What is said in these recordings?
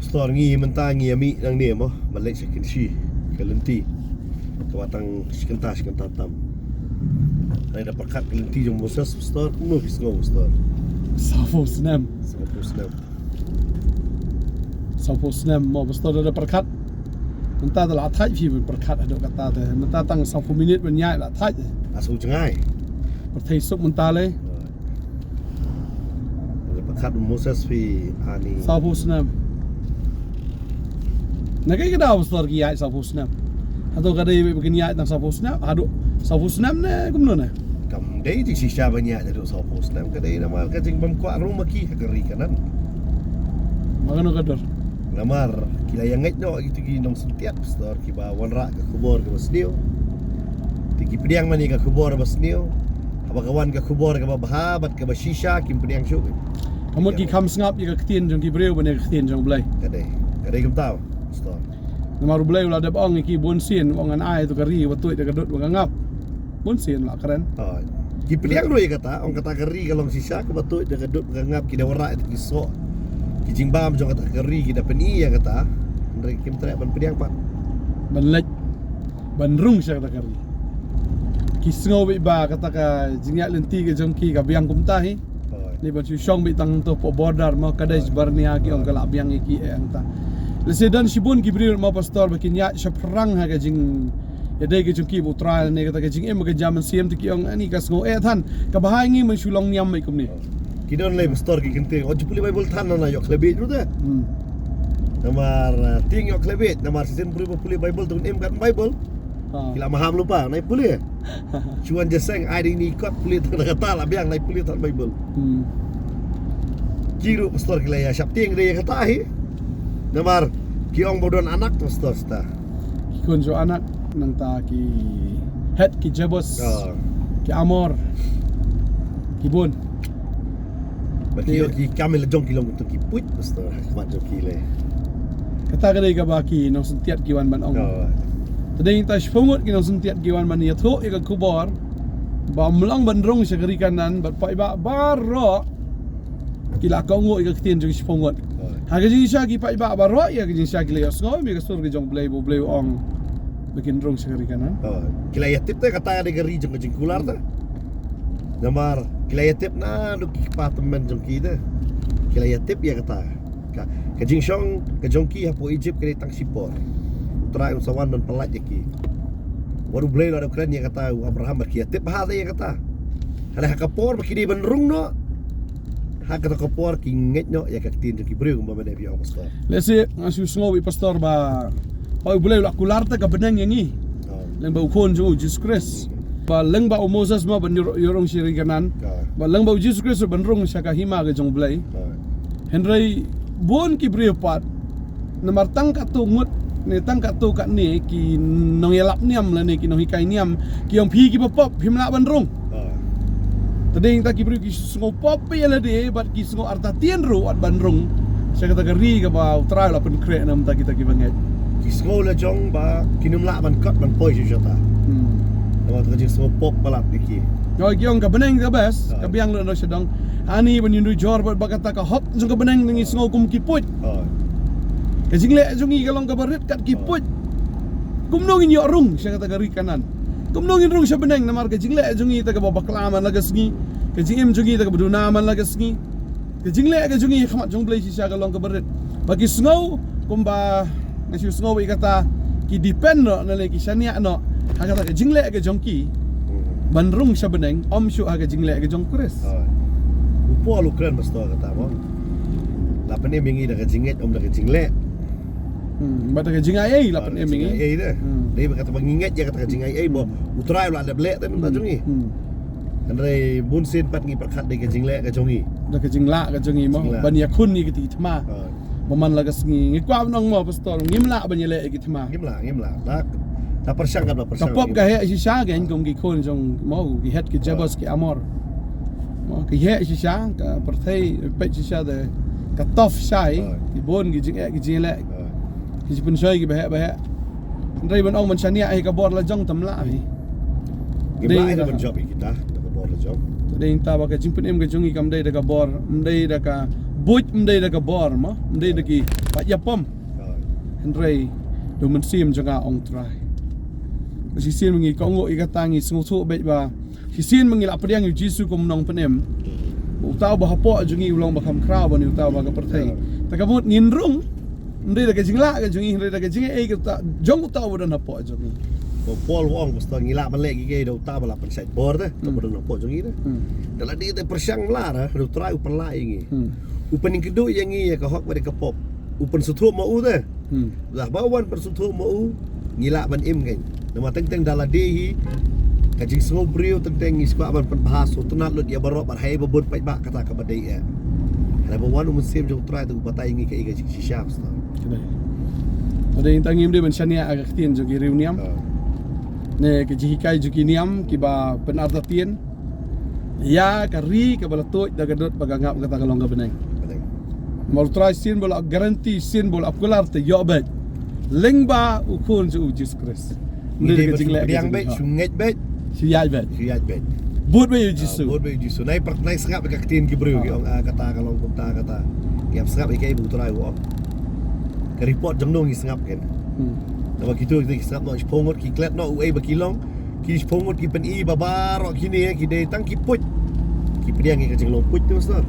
Store ngi mentangi ami nang ni mo malek second shi kelenti kawatang sekenta tam ai da pakat kelenti jong Moses store mo bis ngo store Sapo Snam mau store ada perkat mentah telah thai phi perkat ada kata te mentah tang 20 minit ban nyai la thai asu jangai perthai suk mentah le da pakat Moses fi ani Sapo Snam nagai kada store ki ai Sapo Snam atau kada begini ai tang Sapo Snam adu Sapo Snam ne kumno ne kam dei di sisha banyak da so post nam kadai nama kajing bam kwa rumah ki hakari kanan magano kador namar kila yang ngait no gitu ki nong sentiat store ki ba wanra ka kubor ka basnio tigi pediang mani ka kubor basnio apa kawan ka kubor ka bahabat ka shisha kim pediang syuk kamu ki kam sngap ki ketien jong ki breu bane ketien jong blai kadai kam tahu store namaru blai la da bang ki bon sien wong an ai tu kari watui da kadut wong ngap bon sien la keren ki pediang no ya kata ong kata kari kalong shisha ka batui da kadut ngap ki da wara itu ki so ki jingbam jong kata kari ki da peni ya kata ndre kim tre ban pediang pat ban lek ban rung sya kata kari ki sngo bi ba kata ka jingya lenti ke jong ki ka biang kum tahi ni ban chu shong bi tang to po border ma kadai barnia ki ong kala biang ki ang ta lesedan shibun ki brir ma pastor bakin ya shaprang ha ka jing ya dai ke jong ki bu trial ne kata ka jing em ka jaman siam ti ki ong ani ka sngo than ka bahai ngi man shulong nyam mai kum ni kidon le store ki kente o jupuli bible than na yok lebet tu de namar ting yok lebet namar season puli bible tu em kan bible kila maham lupa naik puli cuan jeseng ai ni kot puli tu kata lah biang naik puli tan bible kiru store kila ya syap ting dia kata hi namar kiong bodon anak tu store sta kun jo anak nang ta ki head ki jabos ki amor ki bon bagi ki kamel jong kilong tu ki put store mat jong kile kata kadai ka baki nang sentiat ki wan ban ong tadai ta shpongot ki nang sentiat ki wan ban ya tho e ka kubor ba mlang ban rong segeri kanan ba pai ba baro kila ka ngo e ka tien jong shpongot ha ka jing sha ki pai ba baro ya ka jing sha ki le osngo mi ka sur ki jong blai bo blai ong bikin rong segeri kanan kila ya tip te kata ada geri jong jing kular ta namar kila ya tip na du ki apartment jong ki de kila ya tip ya kata ka jing shong ka jong ki hapo Egypt kali tang sipor try sawan dan pelat ki baru blai la keren ya kata Abraham ki ya tip ha ya kata ada kapor ki di benrung no ha kata kapor ki nget no ya ka tin ki breu ba mane bi ong pastor lesi ngasu sngo bi pastor ba pau blai la kular ta ka benang yangi leng ba ukon jo Jesus Christ ba leng ba Moses ma ban yorong siri kanan ba leng ba Jesus Christ ban rong sya ka hima ga jong blai Henry bon ki brio pat namar tang ka tu ngut ne tang ka tu ka ne ki nong yalap niam la ne ki nong hikai niam ki ong phi ki pop himla ban rong tading ta ki brio ki sngo pop ya la de bat ki sngo arta tien ro at ban rong sya kata gari ka ba utrai la pen kre nam ta kita ki banget ki sngo la jong ba kinum la ban kat ban poi jota nama tu jing sngo pop balat ki yo ki ong ka beneng ka bes ka biang lo sedang ani ban yundu jor ba kata ka hop jong ka beneng ngi sngo kum ki put ka jingle jongi kalong ka barit kat ki put kumnong in yo rung sya kata gari kanan kumnong in rung sya beneng namar ka jingle jongi ta ka baklaman laga sngi ka jingem jongi ta ka budunaman laga sngi ka jingle ka jongi khamat jong blai sya kalong ka barit bagi sngo kumba ngasi sngo i kata ki depend no na le ki syania no ha kata ka jingle ka jongki banrung sya beneng om syu ha ka jingle ka jong kures upo lu keren pastor kata mo la pen mingi da ka jinget om da ka jingle ba ta ka jingai ai la pen mingi ai de dia berkata mengingat dia kata ka jingai ai bo utrai la ada blek tan ta jongi andre bun sin pat ngi perkat de ka jingle ka jongi da ka jingla ka jongi mo ban ya kun ni ki ti thma Maman lagas ngi kwa nang mo pastor ngimla ban yele ki thma ngimla ta persang ka persang ta pop ga he si sha ga ngom ki khon jong mo ki het ki jabos ki amor mo ki he si sha ka perthai pe si sha de ka tof shai ki bon ki jingle ki pun shai ki ba he ndai ban ong man chania ai ka bor la jong tamla hi ngimla ai ban job kita ka bor la jong dei ta ba ka jimpun em ga jongi kam dei da ka bor dei da ka Buj mendai dah bor mah, mendai dah ki Pak Yapom. Henry do men sim janga ong try. Si sin mengi ko ngo ikatangi sungu su bet ba. Si sin mengi la pediang yu Jisu ko menong penem. Utau ba hapo jungi ulong ba kam kraw ba ni utau ba ka pertai. Takabut nginrung mendai dah jingla ka jungi mendai dah jingi ai ka jong utau ba dan hapo jungi. Paul Wong mesti ngilak balik gigi do utau ba 8 set bor dah. Tak boleh hapo jungi dah. Dalam dia te persiang melar do try upan lai ngi. Upan yang kedua yang ngi ya ka hok ba de ka pop. Upan sutru mau dah. Dah bawan persutru mau ngilak ban im kan. Nama teng-teng dala dehi kajing semua beriu teng-teng ngis kwa ban penbahas tunat lut ya barok barhai babut pai bak kata ka badai ya. Ada bawan musim jong try tu batai ngi ka iga shisha sta. Ada yang tangim dia mensyania agak tin jogi reuniam. Ne ke jihikai jogi niam kiba penartatian. Ya kari ke balatut dagadot bagangap kata kalong ka beneng. Mau try sin bola garanti sin bola akular te yobet. Lengba ukun ju Jesus Christ. Ini yang bet sungai bet siat bet. Buat be Jesus. Buat be Jesus. Nai serap dekat tin ki bro ki kata kalong kota kata. Yang serap ikai bu try wo. Ke report jengdong ki serap kan. Nama gitu ki serap no pongot ki klet no uai bakilong. Ki pongot ki pen i babarok kini ki datang ki put. Ki pediang ki jenglong put tu ustaz.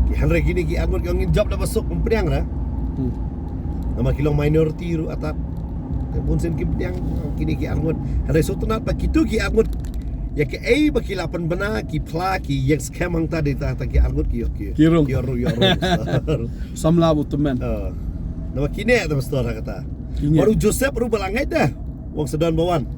Henry gini ki angot ki angin job dah masuk pempeang dah. Nama kilong minority ru atap. Pun sen ki pediang kini ki angot. Henry so tunat pak kitu ki angot. Ya ke ai bakilapan bena ki pla ki yang scam ang tadi ta ki angot ki ki. Kirung. Yo. Samla butemen. Nama kini ada pastor kata. Baru Joseph ru balangai dah. Wong sedon bawan.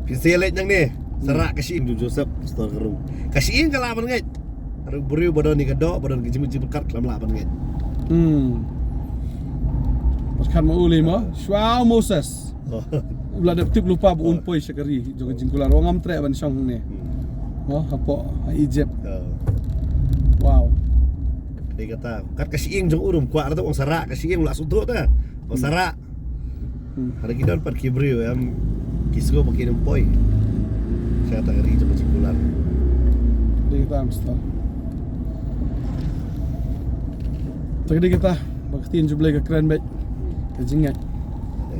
Piselet yang ni. Serak kasiin Joseph pastor kerung. Kasiin kalaban ngai. Beriu badan ni kedok, badan kecil-kecil bekat kelam-lapan kan. Paskan mau lima, Shua Moses. Ulah dah tip lupa bu unpoi sekali, joga jingkular orang amtre ban song ni. Apa Egypt. Wow. Dia kata, kat kasiing jong urum kuat tu orang serak kasiing ulah sudut dah. Orang serak. Hari kita dapat kibriu yang kisgo makin unpoi. Saya tak ngeri joga jingkular. Dia kata Amstel. Tadi kita baktiin jublai ke keren baik ke jingat.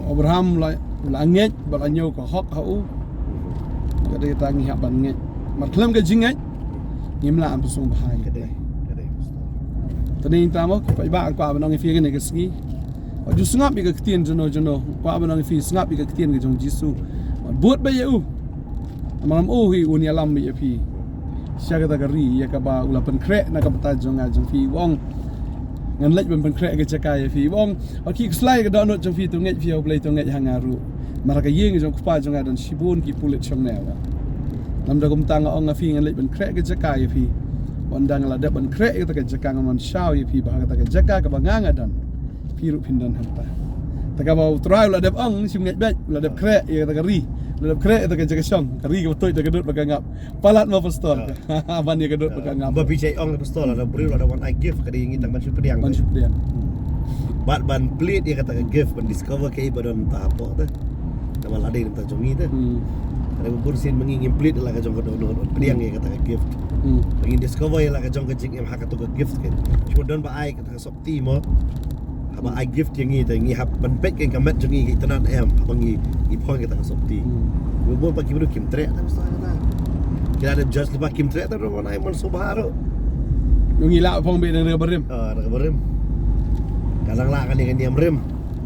Abraham langit balanyau ke hok hau. Kada kita ngihak banget. Maklam ke jingat. Ngimla am pesung bahai kadai. Tadi kita mau pai ba ko abanang fi ke ne ke sgi. Ju sngap bi ke tien jono ko abanang fi sngap bi ke tien ke jong Jisu. Buat ba ya malam hi unia lam bi fi. Siya kata kari ya ka ba ula pen krek na ka pata jong ajong fi wong ngan lek ben krek ke cakai fi wong aki slai ke donot jong fi tu nget fi play tu nget hangaru maraka yeng jong kupa jong adan sibun ki pulit chong newa nam da kum tang ong fi ngan lek ben krek ke cakai fi ondang la da ben krek ke cakang man shau fi ba kata ke jaka ka banganga dan fi ru pindan hampa taka ba utrai la da ong sim nget bet la da krek ya kata kari Dalam krek itu kan jaga syong, kari ke betul itu kedut bagangap. Palat mau pastor. Ban dia kedut bagangap. Babi cai ong pastor ada beri ada one I give kada ingin tang ban pediang. Ban pediang. Ban plate dia kata give ban discover ke badan ta apa tu. Nama lade ta jongi tu. Ada bubur sin mengingin plate lah ka jong kedut pediang dia kata gift. Ingin discover ya lah ka jong kecing em hak tu gift kan. Cuma don ba ai kata sopti mo. Haba I gift yang ni hab ban pek kan kamat jongi kita nak em abangi ipon kita sopti. Bubur pagi baru kim trek tak pasal kata. Kita ada just lepas kim trek tak orang ai mon subharo. Yung ila pong be nang berim. Nang berim. Kadang lah kan dia berim.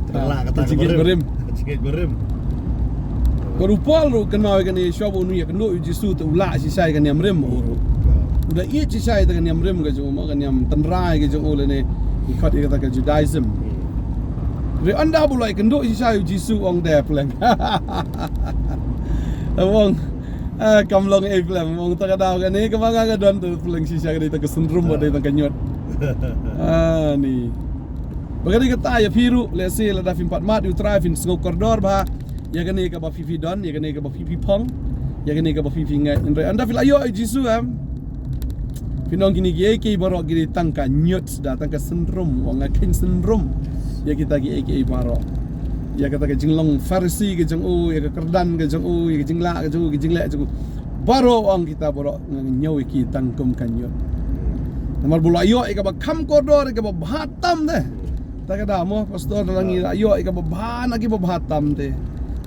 Kadang lah kata berim. Cikit berim. Korupal ru kan mau kan ni shobu nu ya kan lu jisu tu ula si sai kan yang berim uru. Udah iya si sai kan yang berim ka jong kan yang tenrai ka jong ole ni ikut dia kata ke Judaism. Re anda bulai kendo isa Jisu ong there peleng. Wong kamlong e peleng wong tak ada kan ni kemanga ka don tu peleng sisa ka kita kesendrum pada tang kanyot. Ni. Bagadi kata ya firu lesi la da fin pat mat utrai fin sngok koridor ba. Ya kan ni ka ba fifi don, ya kan ni ka ba fifi pong. Ya kan ni ka ba fifi ngai. Anda fil ayo Jisu Pinong gini ki barok gini tangka nyut dah tangka sendrom wong akin sendrom ya kita ki barok ya kata ke jinglong farisi ke jeng ya ke kerdan ke jeng ya ke jingla ke jeng barok wong kita barok nyau ki tangkum kanyut Namar bulu ayo ika ba kam kodor ika ba bahatam deh. Tak ada mo pastor dalangi ayo ika ba bahan lagi ba bahatam deh.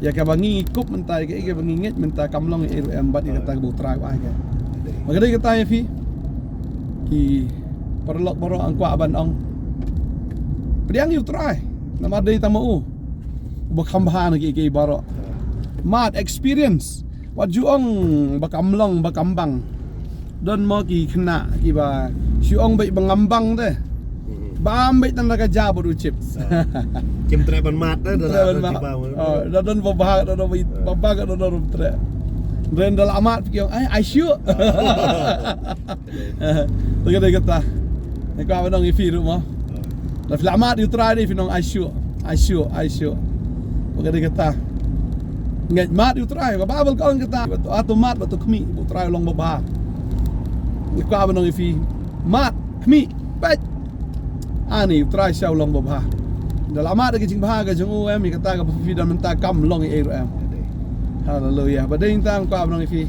Ya ka bangi ikup mentai ka ika bangi nget mentai kamlong iru embat ika tak butrai wa ka. Magadi kata ya fi. Ki perlok baro ang kwa ban ong. Pediang yu try. Namar dei tamu. Ba kambahan lagi ika baro. Mat experience. Wat juong bakamlong bakambang. Don mo ki kena ki ba siong bai bangambang deh. Bam bai tan ka ja bodu chip. Kim treban mat dah Treban mat. Oh, don babah don babah don tre. Ren dal amat ki ai sure. Tengah dia kata. Ni kau abang ifi rumah. Dah fil amat you try ni finong I sure. Tengah dia kata. Ngat mat you try. Babal kau kata. Atau mat batu kemi you try long babah. Ni kau abang ifi mat kemi baik. Ani try siau long babah. Dalam mat ke jing bahaga jeng UM kata ke fi dan mentah kam long ERM. Hallelujah. Badai tang kau abang ifi.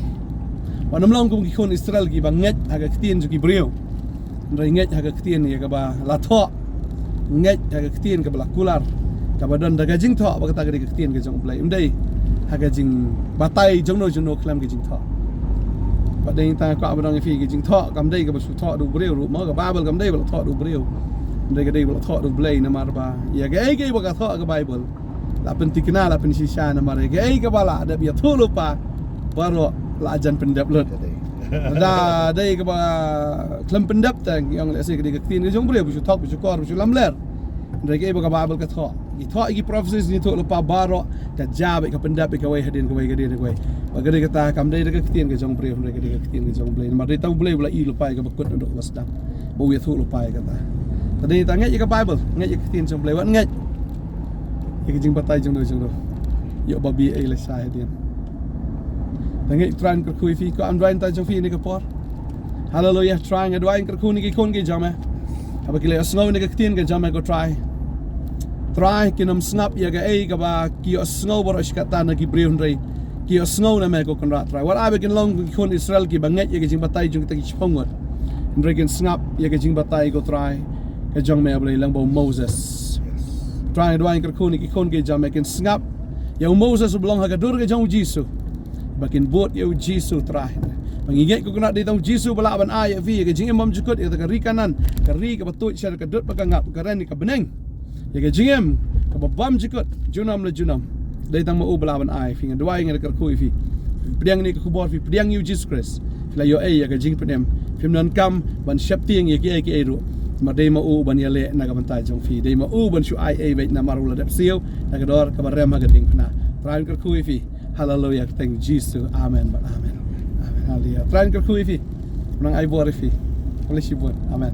Wanam long ku kon Israel ki banget aga ketien ju ki brio. Nget aga ketien ya ka ba la tho. Nget aga ketien ka ba kular. Ka ba don daga jing tho ba kata ke ketien ke jong play. Umdai aga jing batai jong no klam ke jing tho. Badai tang kau abang ifi ke jing tho kam dai ka ba su tho du brio ru mo ka babel kam dai ba tho du brio. Ndai ka dai ba tho du play na mar ba. Ya ga ai ba ka tho ka Bible. La pentikna la pensisya na mar ga ai ka bala ada biya thu lupa. Baro la ajan pendap lut. Dah dai ke ba klem pendap tang yang lesi ke tin ke jong bre bu thok bu kor bu lamler. Ndai ke ba ka babel ka thok. Ki thok ki prophecies ni thok lupa baro ka jab ka pendap ka wai hadin ka wai ka din ka wai. Ba ga dai kata kam dai ke tin ke jong bre ndai ke tin ke jong bre. Mar dai tau ble bula i lupa ka bakut ndok wasdam. Bo wi thok lupa ka ta. Tadi tangnya ke Bible, ngat ke tin jong ble wat ngat. Ke jing batai jong do. Yo babi ai le sai dia. Tengok trying kerkui fi ko am doain ta jong fi ni ke por. Hallelujah, trying doain kerkui ni ke kon ke jame. Apa kile asngau ni ke tin ke jame go try. Try kinam snap ya ga ai ka ba ki asngau bor iskata na ki breun rei. Ki asngau na me ko kon ra try. What I begin long kon Israel ki banget ya ke jing batai jong ta ki chpongot. Ndregen snap ya ke jing batai go try. Ke jong me ablay lang bo Moses. Try doain kerkui ni ke kon ke jame ken snap. Ya Moses belong ha dur ke jong Jesus. Bakin bot you Jesus terakhir. Mengingat ko kena ditang Jesus bala ban ayat fi ke jing imam jukut ya ka ri kanan, ka ri ka batut syar ka dut pakangap ka ran ni ka beneng. Ya ke jingem ka babam jukut junam le junam. Ditang mau bala ban ayat fi ngdua ngada ka kui fi. Pediang ni ka kubor fi pediang you Jesus Christ. La yo ya ka jing pedem. Fi nan kam ban syapti yang ya ke ru. Madai mau ban ya le na ka bantai jong fi. Dei mau ban shu ai bait na marula dap siu na ka dor ka barem ha ka ding pna. Try ka kui fi. Hallelujah, thank Jesus. Amen. Amen. Hallelujah. Try kerkui fi. Nang ai bor fi. Oleh sibut. Amen.